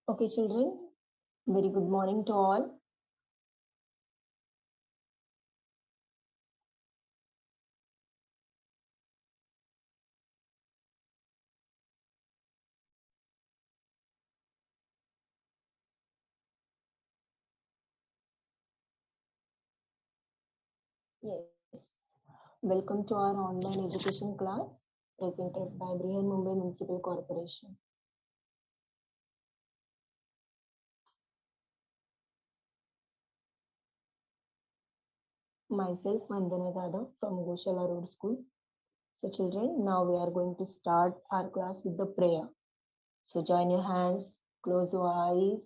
Okay, children, very good morning to all. Yes, welcome to our online education class presented by Brihan Mumbai Municipal Corporation. Myself, Vandana Dada from Goshala Road School. So, children, now we are going to start our class with the prayer. So, join your hands, close your eyes,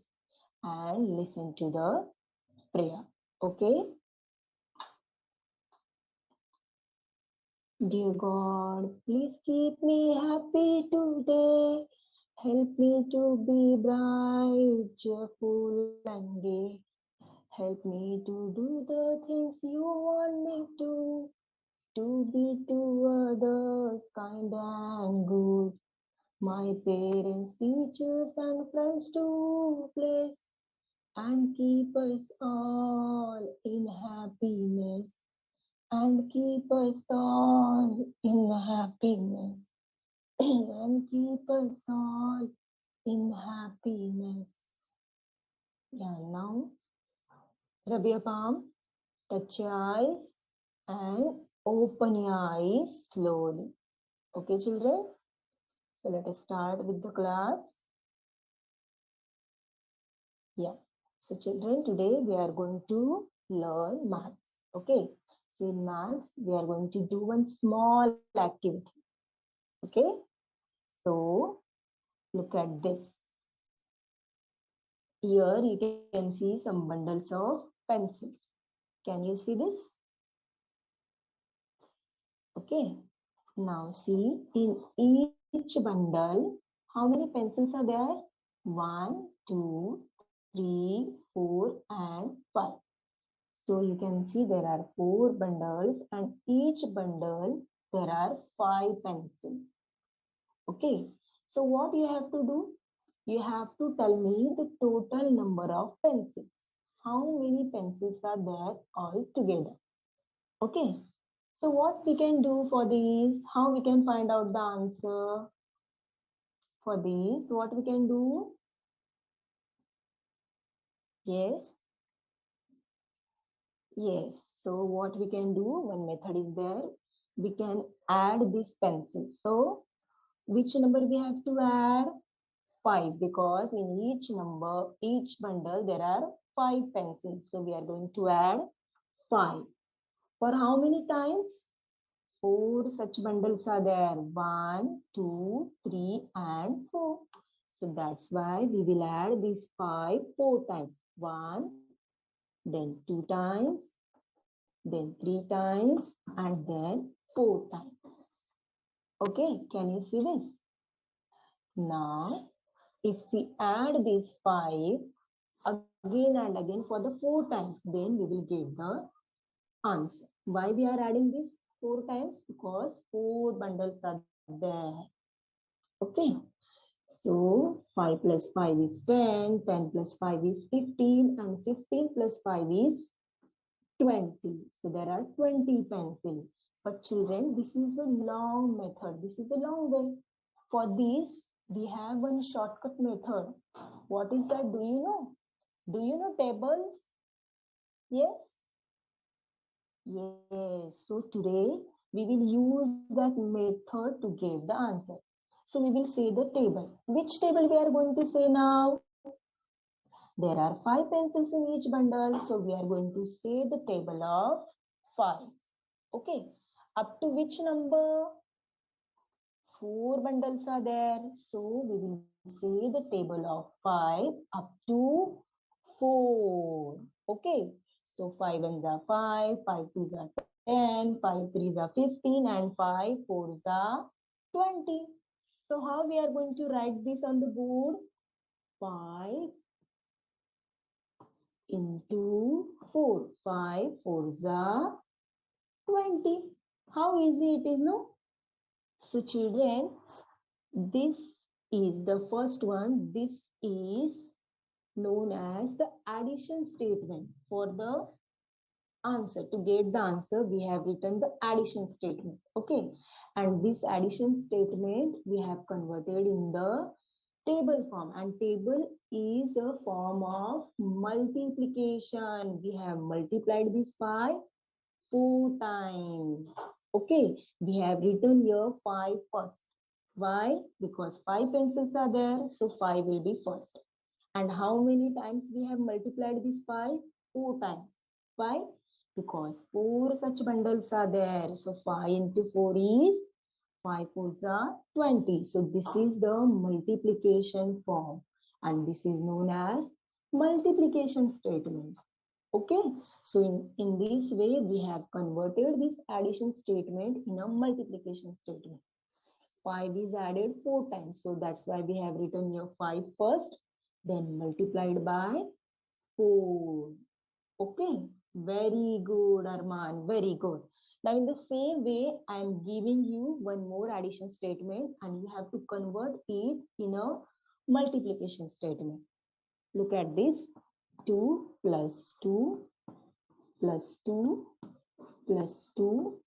and listen to the prayer. Okay? Dear God, please keep me happy today. Help me to be bright, cheerful, and gay. Help me to do the things you want me to be to others kind and good. My parents, teachers, and friends to bless and keep us all in happiness and keep us all in happiness and keep us all in happiness. Yeah, now rub your palm, touch your eyes, and open your eyes slowly. Okay, children? So let us start with the class. Yeah. So, children, today we are going to learn maths. Okay. So, in maths, we are going to do one small activity. Okay. So, look at this. Here you can see some bundles of pencils. Can you see this? Okay. Now see in each bundle, how many pencils are there? 1, 2, 3, 4, and 5. So you can see there are 4 bundles and each bundle there are 5 pencils. Okay. So what you have to do? You have to tell me the total number of pencils. How many pencils are there all together? Okay. So what we can do for these? How we can find out the answer for these? What we can do? Yes. Yes. So what we can do? One method is there. We can add these pencils. So which number we have to add? 5, because in each number, each bundle, there are 5 pencils. So we are going to add 5. For how many times? 4 such bundles are there. 1, 2, 3, and 4. So that's why we will add these 5 4 times. 1, then 2 times, then 3 times, and then 4 times. Okay, can you see this? Now, if we add these 5 again and again for the 4 times, then we will get the answer. Why we are adding this 4 times? Because 4 bundles are there. Okay. So 5 plus 5 is 10, 10 plus 5 is 15, and 15 plus 5 is 20. So there are 20 pencils. But children, this is a long method. This is a long way. For this, we have one shortcut method. What is that? Do you know? Do you know tables? Yes? Yes. So today, we will use that method to give the answer. So we will say the table. Which table we are going to say now? There are 5 pencils in each bundle. So we are going to say the table of 5. Okay. Up to which number? 4 bundles are there. So we will say the table of 5 up to 4. Okay. So 5 ones are 5, 5 twos are 10, 5 threes are 15, and 5 fours are 20. So how we are going to write this on the board? 5 into 4. 5 fours are 20. How easy it is, no? So children, this is the first one. This is known as the addition statement. For the answer, to get the answer, we have written the addition statement. Okay, and this addition statement we have converted in the table form, and table is a form of multiplication. We have multiplied this by 4 times. Okay, we have written here 5 first. Why? Because 5 pencils are there, so 5 will be first. And how many times we have multiplied this 5? 4 times. Why? Because 4 such bundles are there. So 5 into 4 is 5 fours are 20. So this is the multiplication form, and this is known as multiplication statement. Okay, so in this way we have converted this addition statement in a multiplication statement. 5 is added 4 times, so that's why we have written here 5 first, then multiplied by 4. Okay, very good, Arman, very good. Now in the same way, I am giving you one more addition statement and you have to convert it in a multiplication statement. Look at this. 2 plus 2 plus 2 plus 2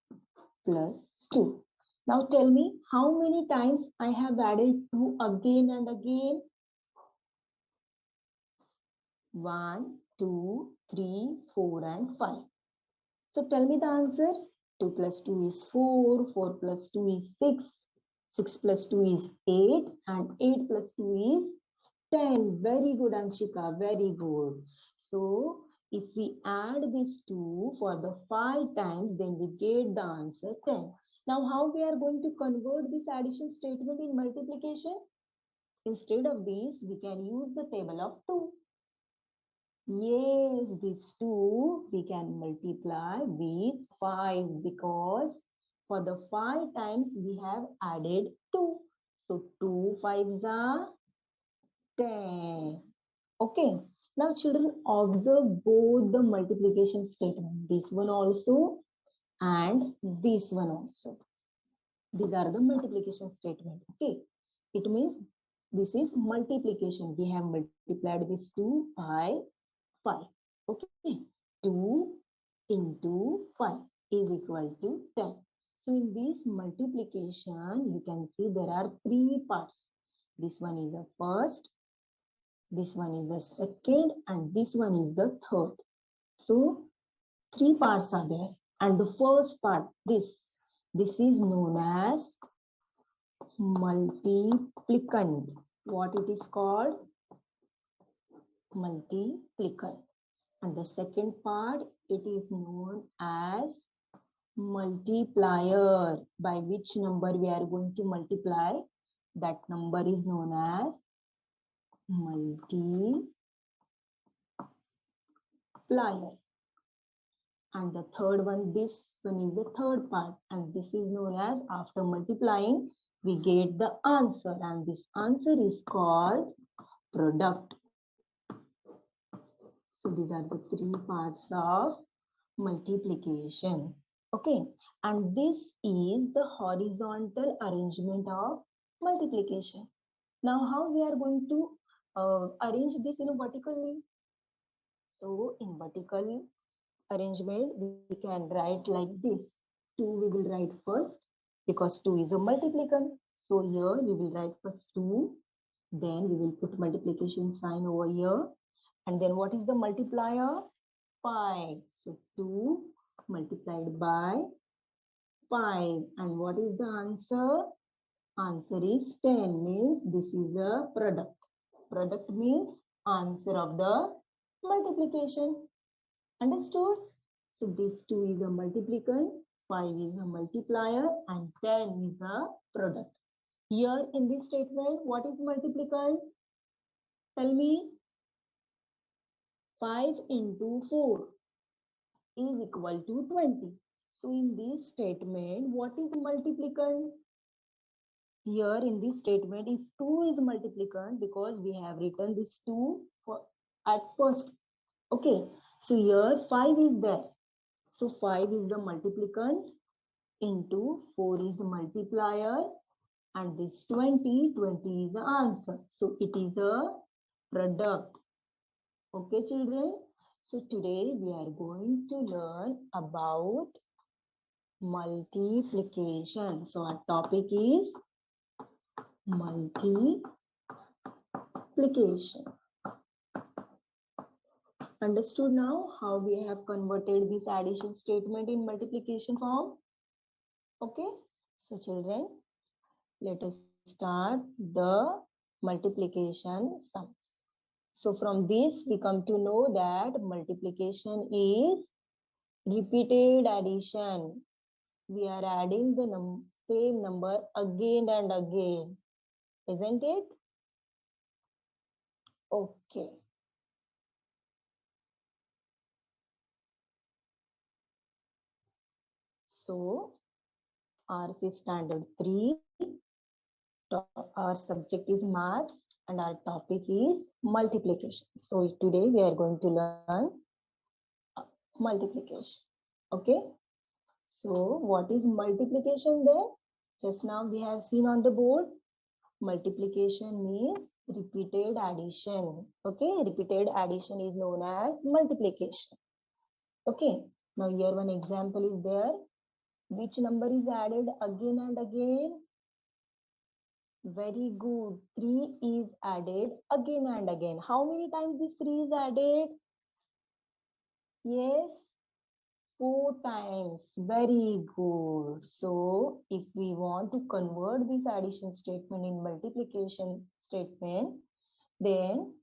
plus 2. Now tell me how many times I have added 2 again and again. 1, 2, 3, 4 and 5. So tell me the answer. 2 plus 2 is 4, 4 plus 2 is 6, 6 plus 2 is 8 and 8 plus 2 is 10. Very good, Anshika, very good. So if we add these 2 for the 5 times, then we get the answer 10. Now how we are going to convert this addition statement in multiplication? Instead of this, we can use the table of 2. Yes, these 2 we can multiply with 5 because for the 5 times we have added 2. So 2 5s are 10. Okay. Now children, observe both the multiplication statement. This one also and this one also. These are the multiplication statement. Okay. It means this is multiplication. We have multiplied this 2 by 5. Okay, 2 into 5 is equal to 10. So in this multiplication, you can see there are 3 parts. This one is the first, this one is the second, and this one is the third. So 3 parts are there. And the first part, this is known as multiplicand. What it is called? Multiplicand. And the second part, it is known as multiplier. By which number we are going to multiply? That number is known as multiplier. And the third one, this one is the third part. And this is known as, after multiplying, we get the answer. And this answer is called product. So these are the 3 parts of multiplication. Okay, and this is the horizontal arrangement of multiplication. Now how we are going to arrange this in a vertically? So in vertical arrangement, we can write like this. 2 we will write first because 2 is a multiplicand. So here we will write first 2, then we will put multiplication sign over here. And then what is the multiplier? 5. So 2 multiplied by 5. And what is the answer? Answer is 10. Means this is a product. Product means answer of the multiplication. Understood? So this 2 is a multiplicand, 5 is a multiplier, and 10 is a product. Here in this statement, what is multiplicand? Tell me. 5 into 4 is equal to 20. So in this statement, what is multiplicand? Here in this statement, if 2 is multiplicand, because we have written this 2 at first. Okay, so here 5 is there. So 5 is the multiplicand into 4 is the multiplier, and this 20 is the answer. So it is a product. Okay, children. So today we are going to learn about multiplication. So our topic is multiplication. Understood now how we have converted this addition statement in multiplication form? Okay. So children, let us start the multiplication sums. So from this we come to know that multiplication is repeated addition. We are adding the same number again and again, isn't it? Okay. So ours is standard 3. Our subject is math and our topic is multiplication. So today we are going to learn multiplication. Okay. So what is multiplication then? Just now we have seen on the board. Multiplication means repeated addition. Okay. Repeated addition is known as multiplication. Okay. Now here one example is there. Which number is added again and again? Very good. 3 is added again and again. How many times this 3 is added? Yes, 4 times. Very good. So if we want to convert this addition statement in multiplication statement, then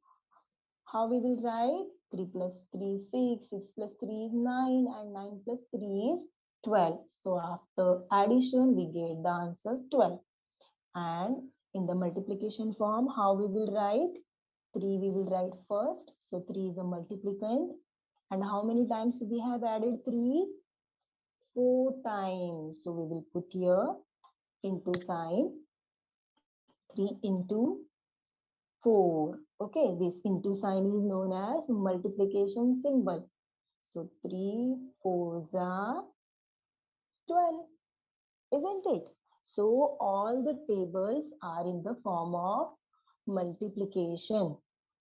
how we will write? 3 plus 3 is 6, 6 plus 3 is 9, and 9 plus 3 is 12. So after addition, we get the answer 12. And in the multiplication form, how we will write? 3 we will write first. So 3 is a multiplicand. And how many times we have added 3? 4 times. So we will put here into sign 3 into 4. Okay, this into sign is known as multiplication symbol. So 3 4s are 12, isn't it? So all the tables are in the form of multiplication.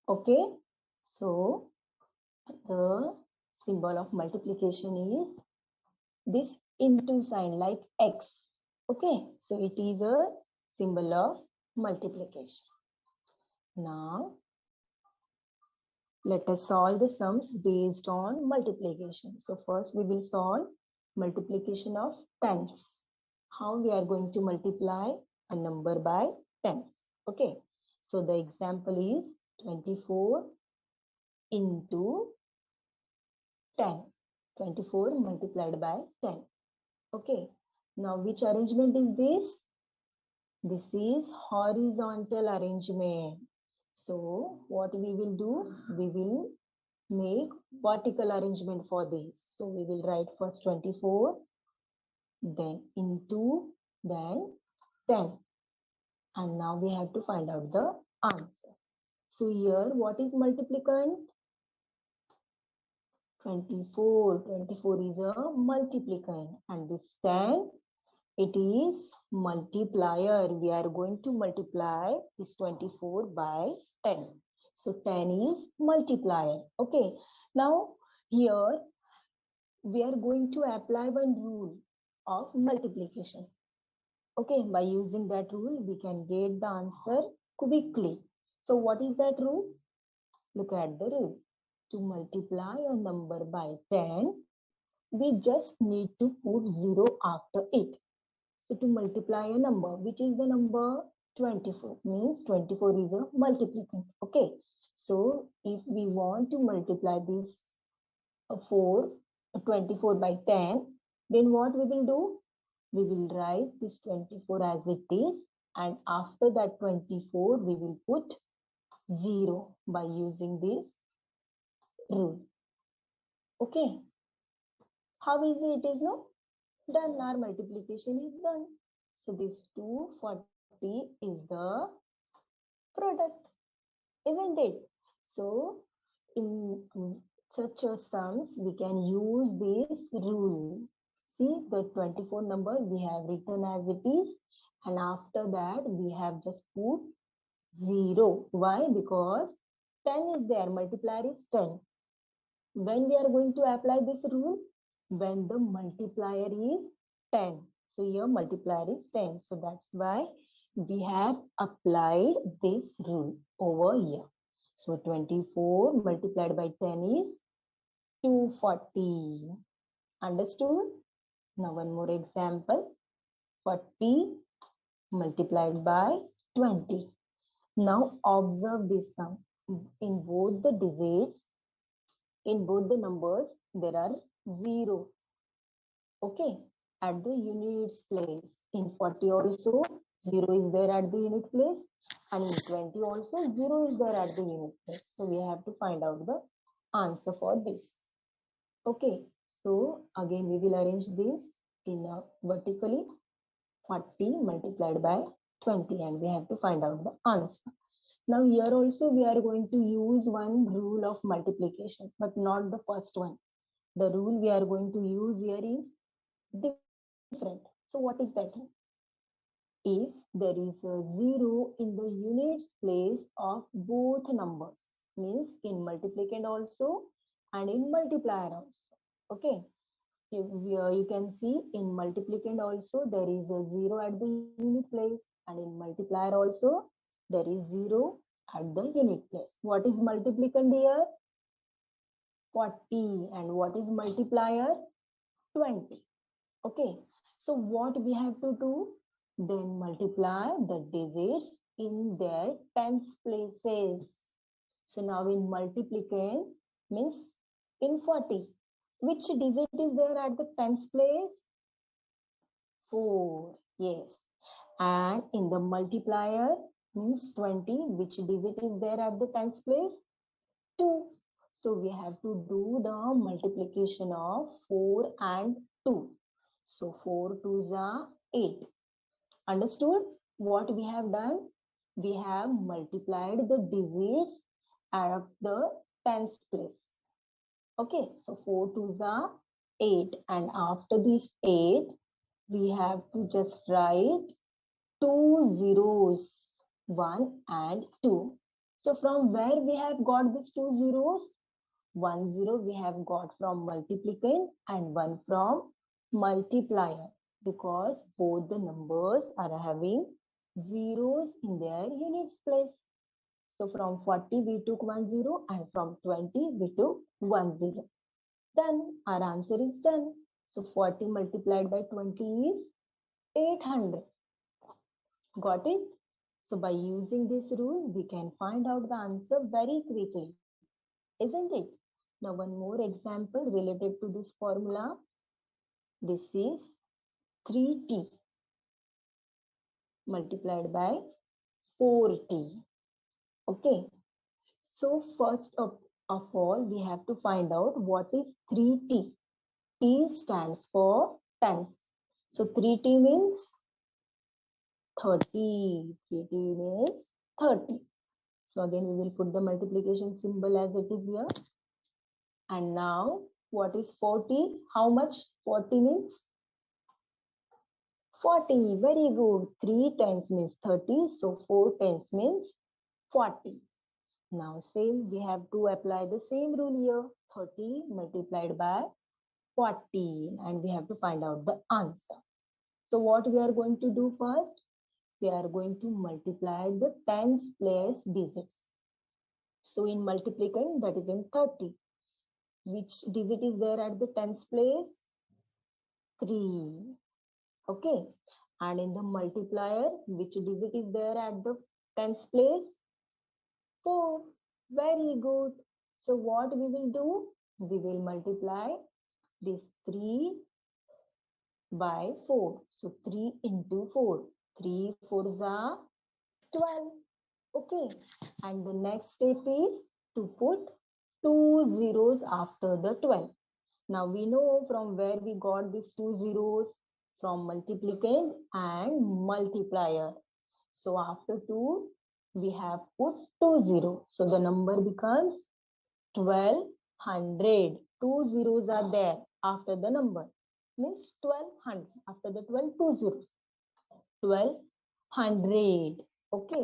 Okay, so the symbol of multiplication is this into sign like X. Okay, so it is a symbol of multiplication. Now let us solve the sums based on multiplication. So first we will solve multiplication of tens. How we are going to multiply a number by tens. Okay, so the example is 24 into 10. 24 multiplied by 10. Okay, now which arrangement is this? This is horizontal arrangement. So what we will do? We will make vertical arrangement for this. So we will write first 24, then into, then 10. And now we have to find out the answer. So here what is multiplicand? 24. 24 is a multiplicand, and this 10, it is multiplier. We are going to multiply this 24 by 10. So 10 is multiplier. Okay. Now here we are going to apply one rule of multiplication. Okay. By using that rule, we can get the answer quickly. So what is that rule? Look at the rule. To multiply a number by 10, we just need to put 0 after it. So to multiply a number, which is the number 24, means 24 is a multiplicand. Okay. So if we want to multiply this 24 by 10, then what we will do? We will write this 24 as it is, and after that 24, we will put 0 by using this rule. Okay. How easy it is, no? Done. Our multiplication is done. So this 240 is the product, isn't it? So in such a sums, we can use this rule. See, the 24 number we have written as it is, and after that we have just put 0. Why? Because 10 is there, multiplier is 10. When we are going to apply this rule? When the multiplier is 10. So here multiplier is 10. So that's why we have applied this rule over here. So 24 multiplied by 10 is 240. Understood? Now one more example. 40 multiplied by 20. Now observe this sum. In both the digits, in both the numbers, there are 0. Okay, at the units place. In 40 also, 0 is there at the unit place, and in 20 also, 0 is there at the unit place. So we have to find out the answer for this. Okay, so again we will arrange this in a vertically. 40 multiplied by 20, and we have to find out the answer. Now here also we are going to use one rule of multiplication, but not the first one. The rule we are going to use here is different. So what is that? If there is a 0 in the units place of both numbers, means in multiplicand also and in multiplier also. Okay. You can see in multiplicand also there is a 0 at the unit place, and in multiplier also there is 0 at the unit place. What is multiplicand here? 40. And what is multiplier? 20. Okay. So what we have to do? Then multiply the digits in their tens places. So now in multiplicand means in 40. Which digit is there at the tens place? 4. Yes. And in the multiplier means 20. Which digit is there at the tens place? 2. So we have to do the multiplication of 4 and 2. So 4 2s are 8. Understood? What we have done? We have multiplied the digits at the tens place. Okay, so 4 2s are 8, and after this 8, we have to just write 2 zeros, 1 and 2. So from where we have got these 2 zeros? 1 0 we have got from multiplicand and 1 from multiplier, because both the numbers are having zeros in their units place. So from 40 we took 1 0, and from 20 we took 1 0. Then our answer is done. So 40 multiplied by 20 is 800. Got it? So by using this rule, we can find out the answer very quickly, isn't it? Now one more example related to this formula. This is 3t multiplied by 4t. Okay. So first of all, we have to find out what is 3t. T stands for tens. So 3t means 30. 3t means 30. So again, we will put the multiplication symbol as it is here. And now, what is 40? How much 40 means? 40. Very good. 3 tens means 30. So 4 tens means 40. Now same, we have to apply the same rule here. 30 multiplied by 40. And we have to find out the answer. So what we are going to do first? We are going to multiply the tens place digits. So in multiplicand, that is in 30. Which digit is there at the tens place? 3. Okay. And in the multiplier, which digit is there at the tens place? 4. Very good. So what we will do? We will multiply this 3 by 4. So 3 into 4. 3 4s are 12. Okay. And the next step is to put 2 zeros after the 12. Now we know from where we got these 2 zeros, from multiplicand and multiplier. So after 2, we have put 2 zeros. So the number becomes 1200. 2 zeros are there after the number. Means 1200. After the 12, 2 zeros. 1200. Okay.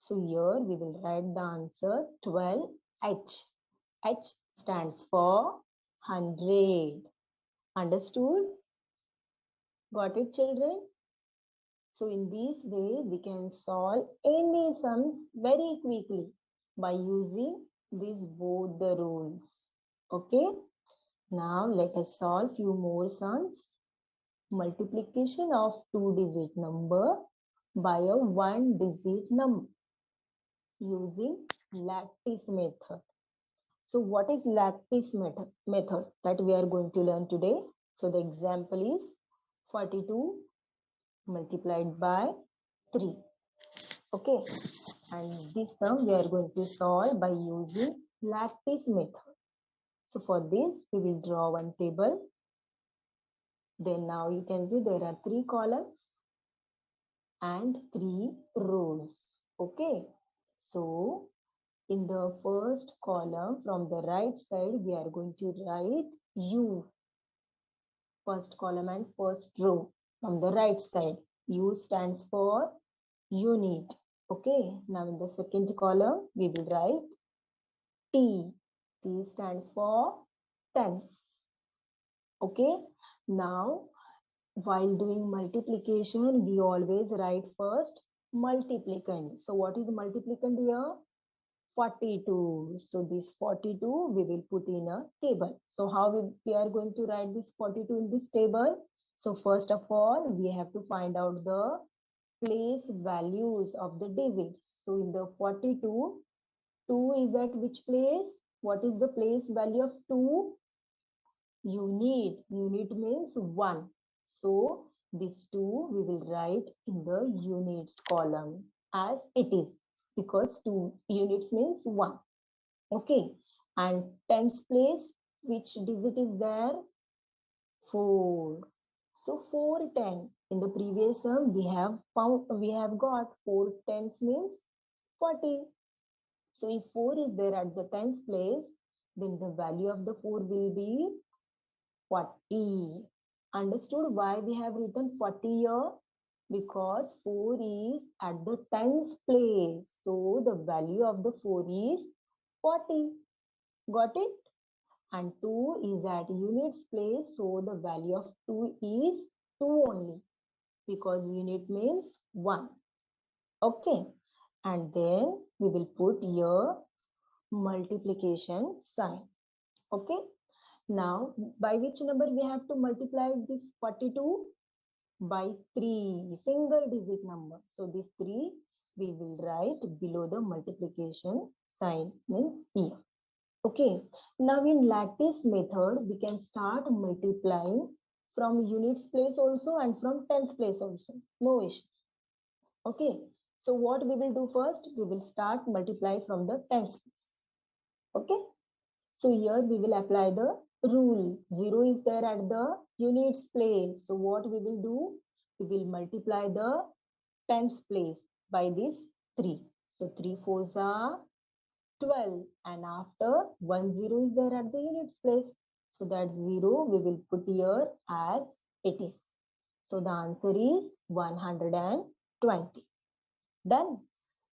So here we will write the answer 1200. H. H stands for 100. Understood? Got it, children? So in this way, we can solve any sums very quickly by using these both the rules. Okay? Now let us solve few more sums. Multiplication of two-digit number by a one-digit number using lattice method. So what is lattice method that we are going to learn today? So the example is 42 multiplied by 3. Okay, and this sum we are going to solve by using lattice method. So for this we will draw one table. Then now you can see there are 3 columns and 3 rows. Okay, so in the first column from the right side we are going to write U. First column and first row from the right side. U stands for unit. Okay, now in the second column we will write T. T stands for tens. Okay, now while doing multiplication we always write first multiplicand. So what is multiplicand here? 42. So this 42 we will put in a table. So how we are going to write this 42 in this table? So first of all, we have to find out the place values of the digits. So in the 42, 2 is at which place? What is the place value of 2? Unit. Unit means 1. So this 2 we will write in the units column as it is, because 2 units means 1. Okay, and tens place, which digit is there? 4. So 4 10. In the previous sum we have got 4 tens means 40. So if 4 is there at the tens place, then the value of the 4 will be 40. Understood why we have written 40 here? Because 4 is at the tens place. So the value of the 4 is 40. Got it? And 2 is at units place. So the value of 2 is 2 only, because unit means 1. Okay. And then we will put here multiplication sign. Okay. Now, by which number we have to multiply this 42? By 3, single digit number. So this 3 we will write below the multiplication sign, means here. Okay, now in lattice method we can start multiplying from units place also and from tens place also. No issue. Okay, so what we will do first? We will start multiply from the tens place. Okay, so here we will apply the rule. 0 is there at the units place. So what we will do? We will multiply the tens place by this 3. So 3 fours are 12, and after 1 0 is there at the units place. So that 0 we will put here as it is. So the answer is 120. Done.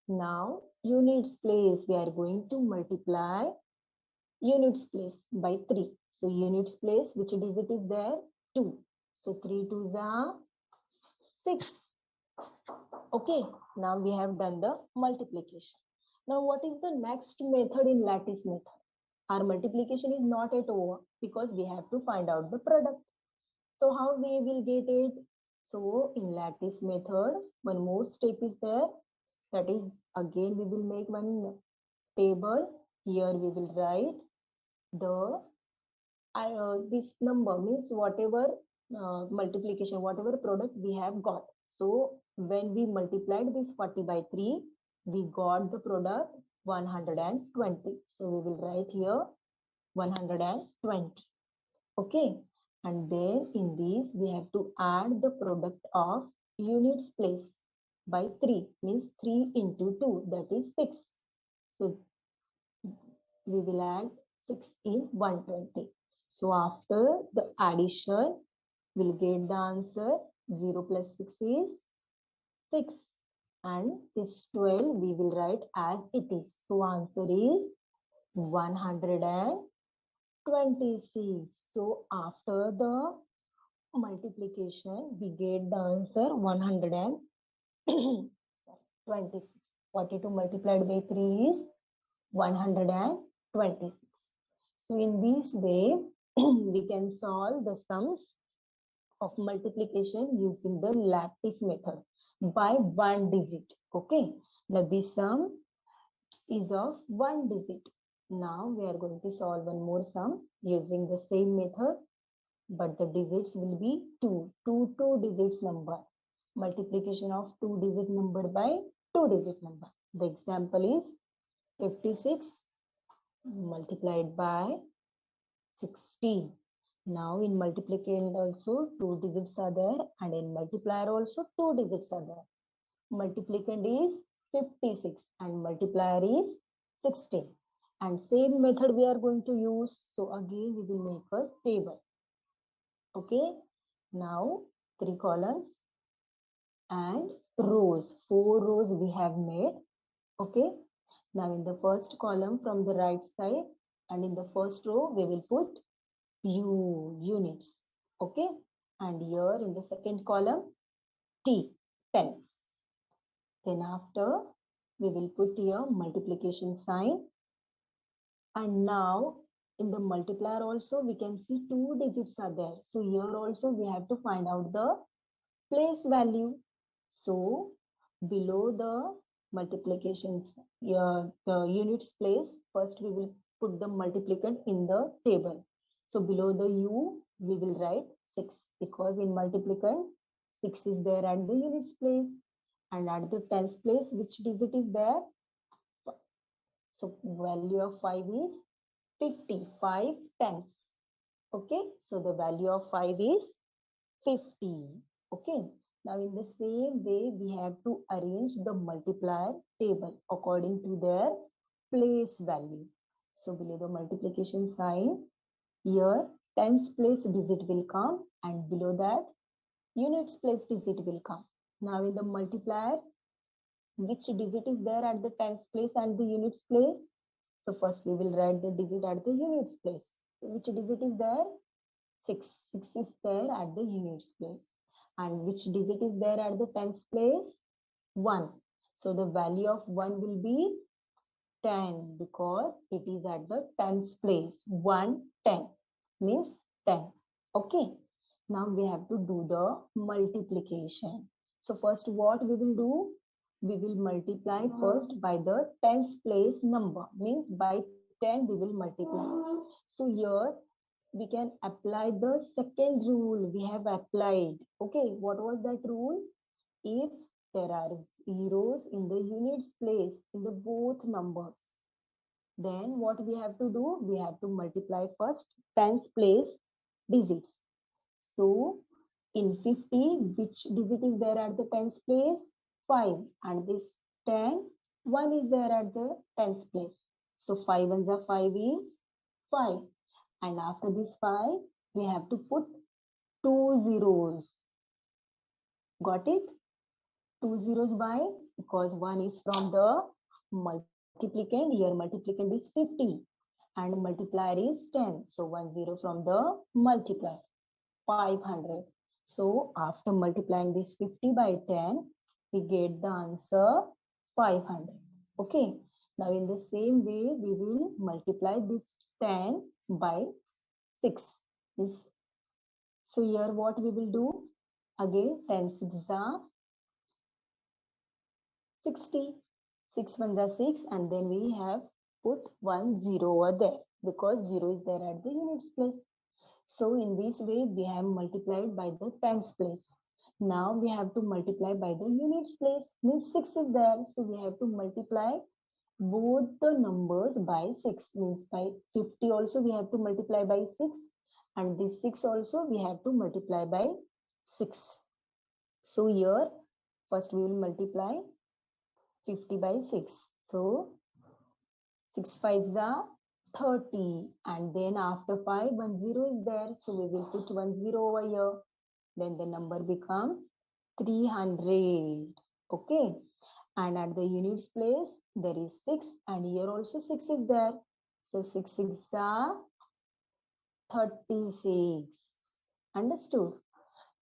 Now units place we are going to multiply units place by 3. So units place, which digit is there? 2. So 3 2s are 6. Okay, now we have done the multiplication. Now what is the next method in lattice method? Our multiplication is not yet over because we have to find out the product. So how we will get it? So in lattice method, one more step is there. That is, again we will make one table. Here we will write the this number, means whatever multiplication, whatever product we have got. So when we multiplied this 40 by 3, we got the product 120. So we will write here 120. Okay, and then in this we have to add the product of units place by 3, means 3 into 2, that is 6. So we will add 6 in 120. So after the addition, we'll get the answer. 0 plus 6 is 6. And this 12 we will write as it is. So answer is 126. So after the multiplication, we get the answer 126. 42 multiplied by 3 is 126. So in this way, we can solve the sums of multiplication using the lattice method by one digit. Okay. Now this sum is of one digit. Now we are going to solve one more sum using the same method, but the digits will be two digits number. Multiplication of two digit number by two digit number. The example is 56 multiplied by 60. Now in multiplication also two digits are there, and in multiplier also two digits are there. Multiplicand is 56 and multiplier is 60. And same method we are going to use. So again we will make a table. Okay. Now 3 columns and rows. 4 rows we have made. Okay. Now in the first column from the right side and in the first row we will put units. Okay. And here in the second column tens. Then after we will put here multiplication sign. And now in the multiplier also we can see two digits are there. So here also we have to find out the place value. So below the multiplications, the units place, first we will put the multiplicand in the table. So below the u we will write 6 because in multiplicand 6 is there at the units place, and at the tens place which digit is there? So value of 5 is 50, 5 tenths. Okay, so the value of 5 is 50. Okay, now in the same way we have to arrange the multiplier table according to their place value. So below the multiplication sign, here tens place digit will come, and below that units place digit will come. Now in the multiplier, which digit is there at the tens place and the units place? So first we will write the digit at the units place. So which digit is there? 6. 6 is there at the units place. And which digit is there at the tens place? 1. So the value of 1 will be 10 because it is at the tens place. 1, 10 means 10. Okay. Now we have to do the multiplication. So first what we will do? We will multiply first by the tens place number. Means by 10 we will multiply. So here we can apply the second rule we have applied. Okay, what was that rule? If there are zeros in the units place in the both numbers, then what we have to do? We have to multiply first tens place digits. So in 50, which digit is there at the tens place? 5. And this 10, 1 is there at the tens place. So 5 ones are 5 is 5. And after this 5, we have to put 2 zeros. Got it? 2 zeros. Why? Because 1 is from the multiplicand. Here multiplicand is 50 and multiplier is 10. So 1 0 from the multiplier. 500. So after multiplying this 50 by 10, we get the answer 500. Okay. Now in the same way, we will multiply this 10 by 6. So here what we will do? Again 10 6 are 60. 6 1s are 6, and then we have put 1 0 over there because 0 is there at the units place. So in this way, we have multiplied by the tens place. Now we have to multiply by the units place. Means 6 is there. So we have to multiply both the numbers by 6. Means by 50 also we have to multiply by 6. And this 6 also we have to multiply by 6. So here, first we will multiply 50 by 6. So 6 5s are 30, and then after 5 1 0 is there, so we will put 1 0 over here. Then the number becomes 300. Okay, and at the units place there is 6, and here also 6 is there, So 6 6 are 36. Understood?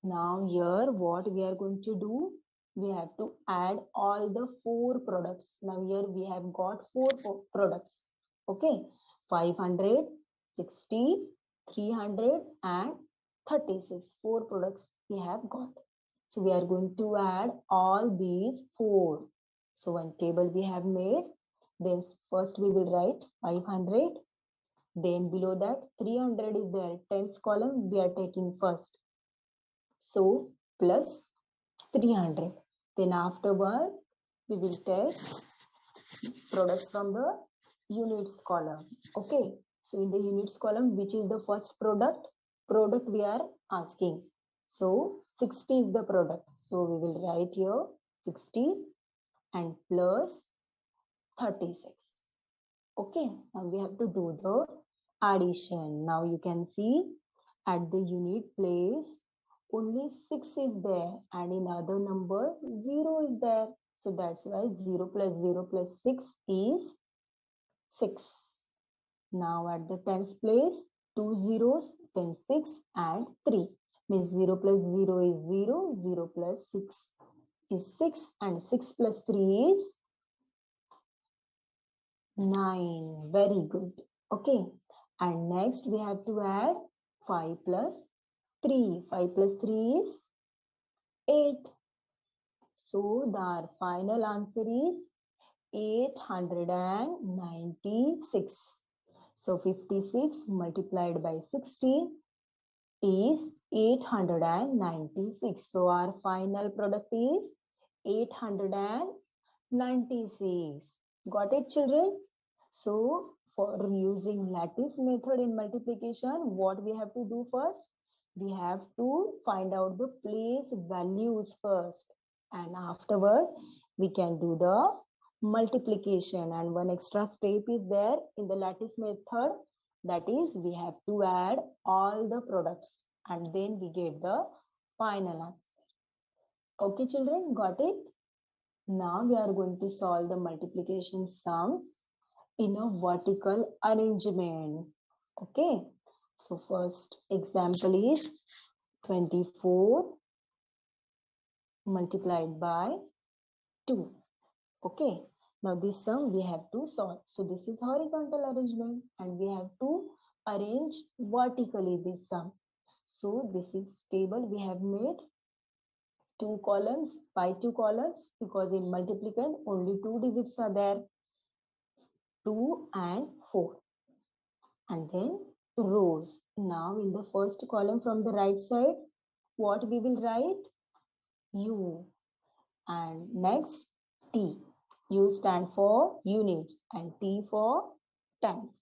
Now here what we are going to do, we have to add all the four products. Now here we have got four products. Okay, 500, 60, 300 and 36. Four products we have got. So we are going to add all these four. So one table we have made. Then first we will write 500. Then below that 300 is there. Tens column we are taking first. So plus 300. Then afterward we will take product from the units column. Okay. So in the units column, which is the first product? Product we are asking. So 60 is the product. So we will write here 60 and plus 36. Okay. Now we have to do the addition. Now you can see at the unit place only 6 is there and in other number 0 is there. So that's why 0 plus 6 is 6. Now at the tens place, 2 zeros, then 6 and 3. Means 0 plus 0 is 0, 0 plus 6 is 6 and 6 plus 3 is 9. Very good. Okay. And next we have to add 5 plus 3. 5 plus 3 is 8. So our final answer is 896. So 56 multiplied by 16 is 896. So our final product is 896. Got it, children? So for using lattice method in multiplication, what we have to do first? We have to find out the place values first, and afterward we can do the multiplication. And one extra step is there in the lattice method, that is we have to add all the products and then we get the final answer. Okay, children, got it? Now we are going to solve the multiplication sums in a vertical arrangement. Okay, so first example is 24 multiplied by 2. Okay, now this sum we have to solve. So this is horizontal arrangement and we have to arrange vertically this sum. So this is table we have made 2 columns by 2 columns because in multiplicand only 2 digits are there, 2 and 4. And then rows. Now in the first column from the right side, what we will write? U. And next T. U stand for units and T for tens.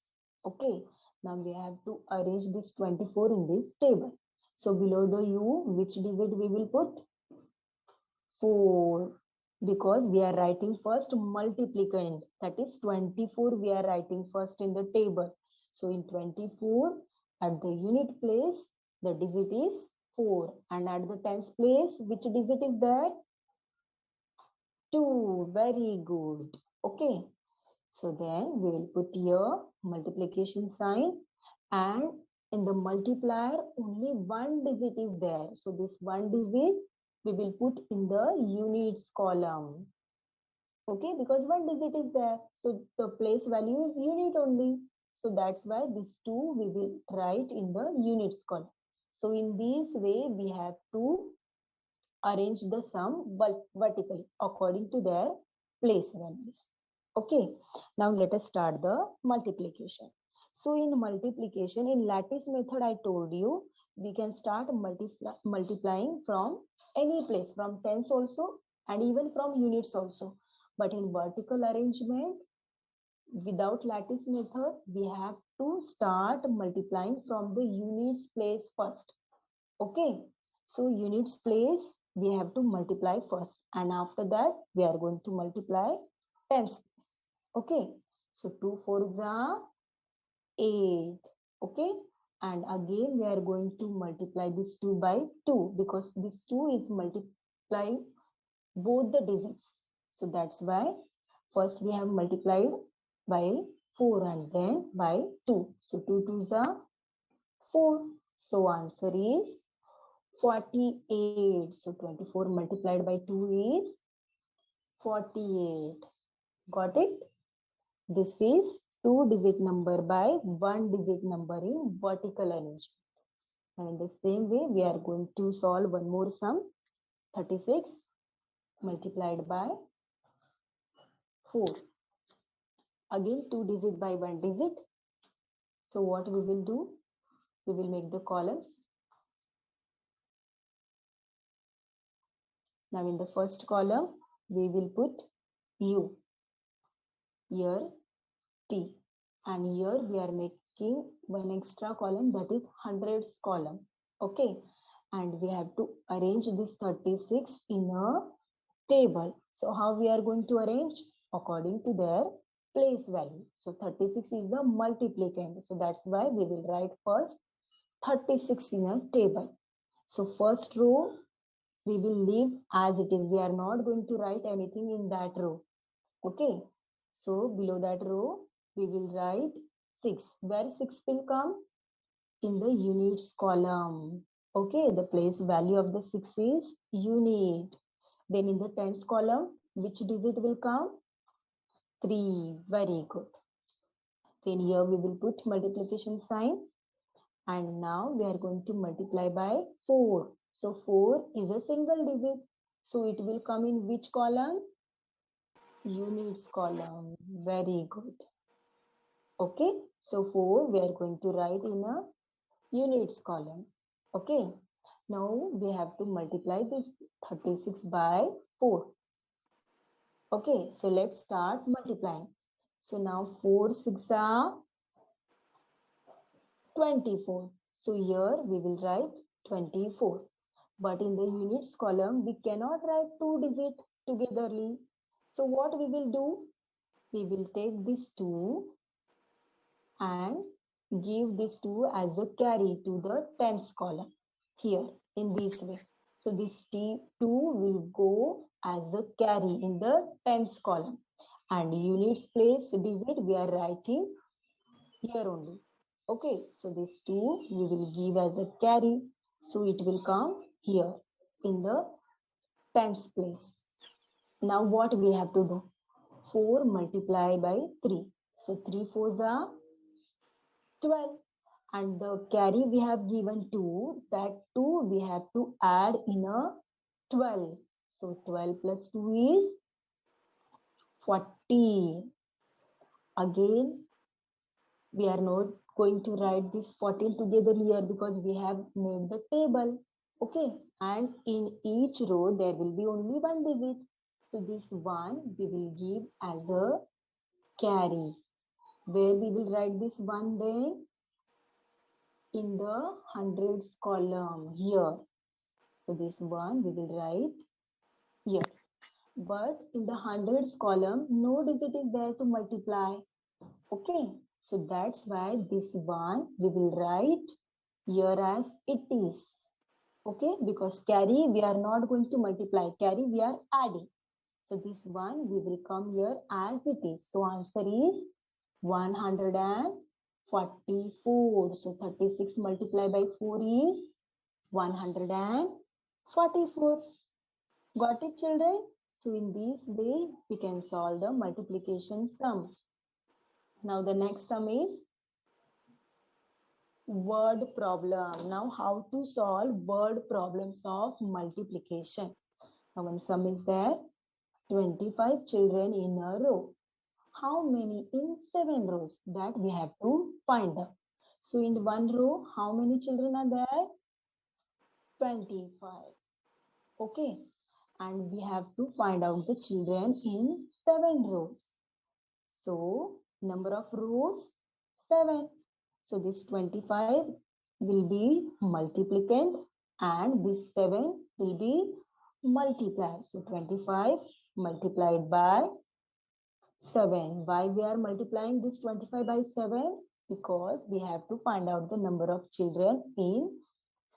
Okay. Now we have to arrange this 24 in this table. So below the U, which digit we will put? 4. Because we are writing first multiplicand. That is 24 we are writing first in the table. So in 24, at the unit place, the digit is 4. And at the tens place, which digit is there? 2. Very good. Okay. So then we will put here multiplication sign, and in the multiplier only one digit is there. So this one digit we will put in the units column. Okay, because one digit is there. So the place value is unit only. So that's why this 2 we will write in the units column. So in this way we have to arrange the sum vertically according to their place values. Okay, now let us start the multiplication. So in multiplication, in lattice method, I told you, we can start multiplying from any place, from tens also and even from units also. But in vertical arrangement, without lattice method, we have to start multiplying from the units place first. Okay, so units place we have to multiply first, and after that we are going to multiply tens place. Okay, so 2 4s are 8. Okay, and again we are going to multiply this 2 by 2 because this 2 is multiplying both the digits. So that's why first we have multiplied by 4 and then by 2. So 2 2s are 4. So answer is 48. So 24 multiplied by 2 is 48. Got it? This is 2-digit number by 1-digit number in vertical arrangement. And in the same way, we are going to solve one more sum. 36 multiplied by 4. Again 2-digit by 1-digit. So what we will do? We will make the columns. Now in the first column, we will put U. Here T. And here we are making one extra column, that is hundreds column. Okay. And we have to arrange this 36 in a table. So how we are going to arrange? According to their place value. So 36 is the multiplicand. So that's why we will write first 36 in a table. So first row we will leave as it is. We are not going to write anything in that row. Okay. So below that row we will write 6. Where 6 will come? In the units column. Okay. The place value of the 6 is unit. Then in the tens column, which digit will come? 3. Very good. Then here we will put multiplication sign. And now we are going to multiply by 4. So 4 is a single digit. So it will come in which column? Units column. Very good. Okay. So 4 we are going to write in a units column. Okay. Now we have to multiply this 36 by 4. Okay. So let's start multiplying. So now 4 6 are 24. So here we will write 24. But in the units column, we cannot write 2 digits togetherly. So what we will do? We will take this 2 and give this 2 as a carry to the tens column here in this way. So this 2 will go as a carry in the tens column. And units place digit we are writing here only. Okay, so this 2 we will give as a carry. So it will come here in the tens place. Now what we have to do? 4 multiplied by 3. So 3 4s are 12. And the carry we have given 2, that 2 we have to add in a 12. So 12 plus 2 is 40. Again, we are not going to write this 14 together here because we have made the table. Okay, and in each row there will be only one digit. So this 1 we will give as a carry. Where we will write this 1 then? In the hundreds column here. So this 1 we will write here. But in the hundreds column, no digit is there to multiply. Okay, so that's why this 1 we will write here as it is. Okay, because carry we are not going to multiply. Carry we are adding. So this 1 we will come here as it is. So answer is 144. So 36 multiplied by 4 is 144. Got it, children? So in this way, we can solve the multiplication sum. Now the next sum is word problem. Now how to solve word problems of multiplication. Now one sum is there, 25 children in a row. How many in 7 rows? That we have to find out. So in one row, how many children are there? 25. Okay. And we have to find out the children in 7 rows. So number of rows 7. So this 25 will be multiplicand and this 7 will be multiplier. So 25 multiplied by 7. Why we are multiplying this 25 by 7? Because we have to find out the number of children in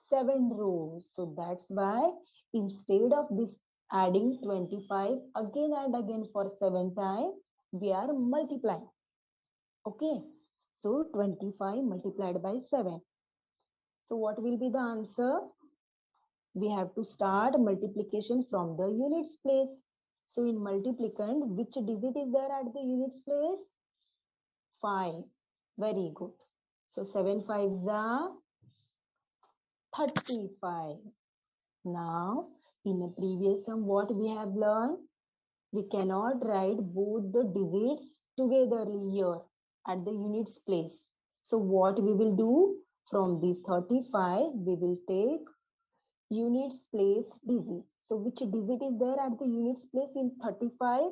7 rows. So that's why instead of this adding 25 again and again for 7 times, we are multiplying. Okay, so 25 multiplied by 7. So what will be the answer? We have to start multiplication from the units place. So in multiplicand, which digit is there at the units place? 5. Very good. So 7 5s are 35. Now, in a previous sum, what we have learned? We cannot write both the digits together here at the units place. So what we will do? From this 35, we will take units place digit. So which digit is there at the units place in 35?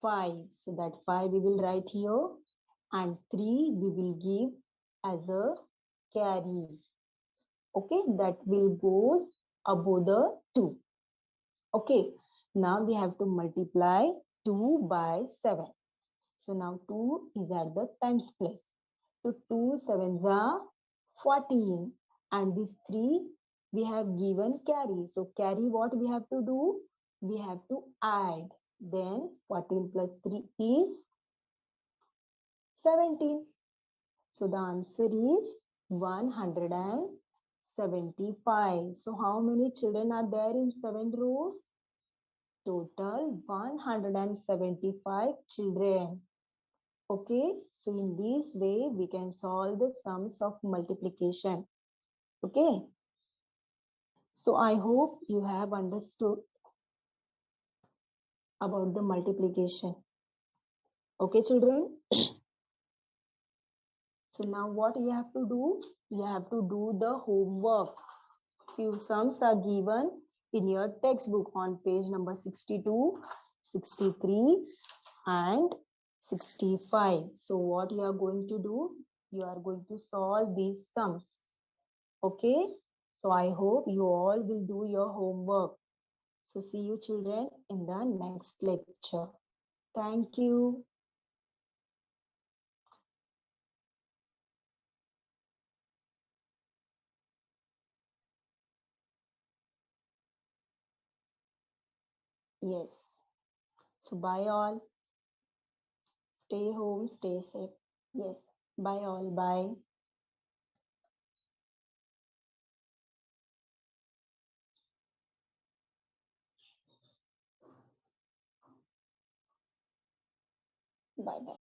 5. So that 5 we will write here and 3 we will give as a carry. Okay, that will goes above the 2. Okay, now we have to multiply 2 by 7. So now 2 is at the tens place. So 2 sevens are 14 and this 3 we have given carry. So carry what we have to do? We have to add. Then 14 plus 3 is 17. So the answer is 175. So how many children are there in 7 rows? Total 175 children. Okay, so in this way we can solve the sums of multiplication. Okay, so I hope you have understood about the multiplication. Okay, children. So now what you have to do? You have to do the homework. Few sums are given in your textbook on page number 62, 63 and 65. So what you are going to do? You are going to solve these sums. Okay, so I hope you all will do your homework. So see you children in the next lecture. Thank you. Yes. So bye all. Stay home, stay safe. Yes. Bye all. Bye. Bye bye.